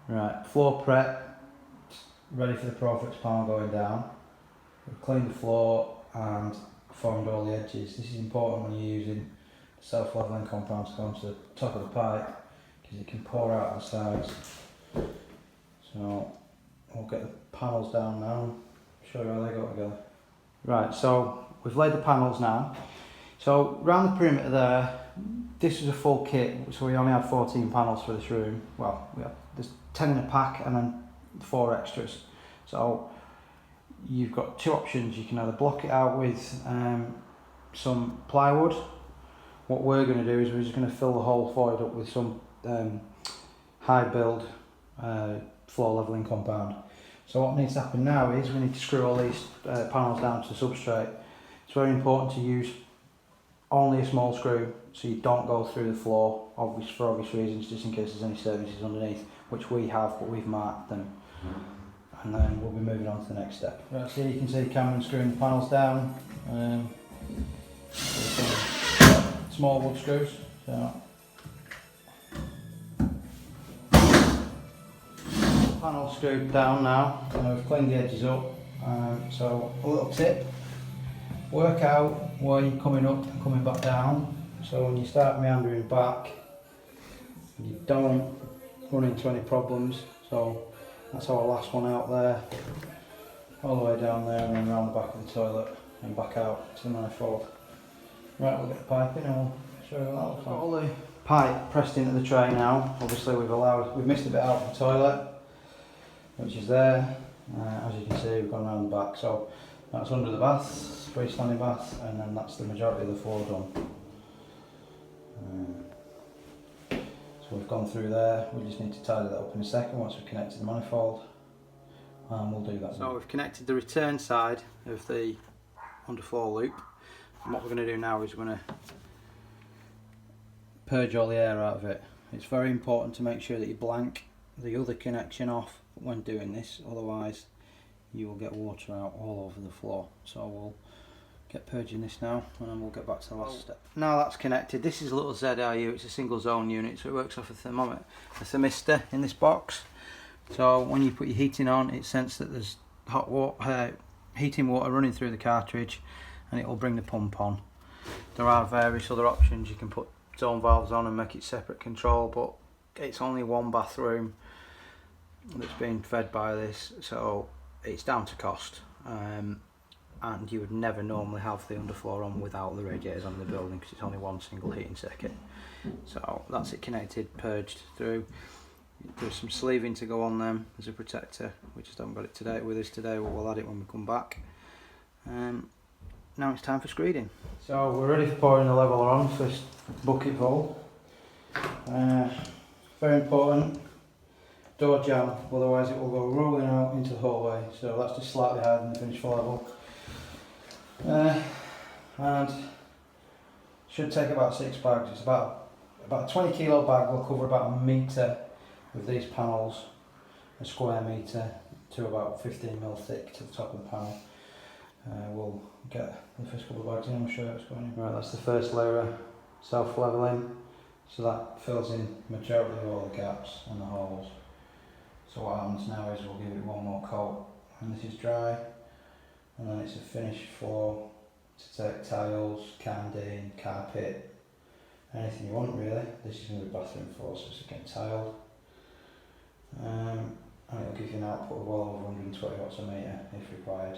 Right, floor prep, ready for the profix panel going down. We've cleaned the floor and formed all the edges. This is important when you're using self-leveling compounds to go onto the top of the pipe because it can pour out the sides. So we'll get the panels down now, show you how they go together. Right, so we've laid the panels now. So around the perimeter there, this is a full kit, so we only had 14 panels for this room. Well, there's 10 in a pack and then 4 extras. So you've got 2 options. You can either block it out with some plywood. What we're going to do is we're just going to fill the whole void up with some high build floor leveling compound. So what needs to happen now is we need to screw all these panels down to the substrate. It's very important to use only a small screw so you don't go through the floor, for obvious reasons, just in case there's any services underneath, which we have, but we've marked them. And then we'll be moving on to the next step. Right, so you can see Cameron screwing the panels down. Small wood screws. So panel screwed down now, and we've cleaned the edges up. So a little tip: work out where you're coming up and coming back down. So when you start meandering back, you don't run into any problems. So that's our last one out there, all the way down there and then around the back of the toilet and back out to the manifold. Right, we'll get the pipe in and we'll show you what that looks like. All the pipe pressed into the tray now. Obviously we've missed a bit out of the toilet, which is there. As you can see, we've gone around the back. So that's under the bath, freestanding bath, and then that's the majority of the floor done. So we've gone through there. We just need to tidy that up in a second once we've connected the manifold, and we'll do that. So we've connected the return side of the underfloor loop, and what we're going to do now is we're going to purge all the air out of it. It's very important to make sure that you blank the other connection off when doing this, otherwise you will get water out all over the floor. So we'll get purging this now and then we'll get back to the last step. Now that's connected, this is a little ZRU, it's a single zone unit, so it works off a thermometer, a thermistor in this box. So when you put your heating on, it senses that there's hot water, heating water running through the cartridge, and it will bring the pump on. There are various other options. You can put zone valves on and make it separate control, but it's only one bathroom that's being fed by this, so it's down to cost. And you would never normally have the underfloor on without the radiators on the building because it's only one single heating circuit. So that's it connected, purged through. There's some sleeving to go on them as a protector. We just haven't got it today with us today, but we'll add it when we come back. Now it's time for screeding. So we're ready for pouring the leveler on, first bucket full. Very important, door jamb, otherwise it will go rolling out into the hallway. So that's just slightly higher than the finished level. And should take about 6 bags. It's about a 20 kilo bag will cover about a metre with these panels, a square metre to about 15 mil thick to the top of the panel. We'll get the first couple of bags in and we'll show you what's going in. Right, that's the first layer of self-leveling, so that fills in majority of all the gaps and the holes. So what happens now is we'll give it one more coat, and this is dry, and then it's a finished floor to take tiles, candy, carpet, anything you want really. This is going to be bathroom floor, so it's again tiled. And it'll give you an output of well over 120 watts a metre if required.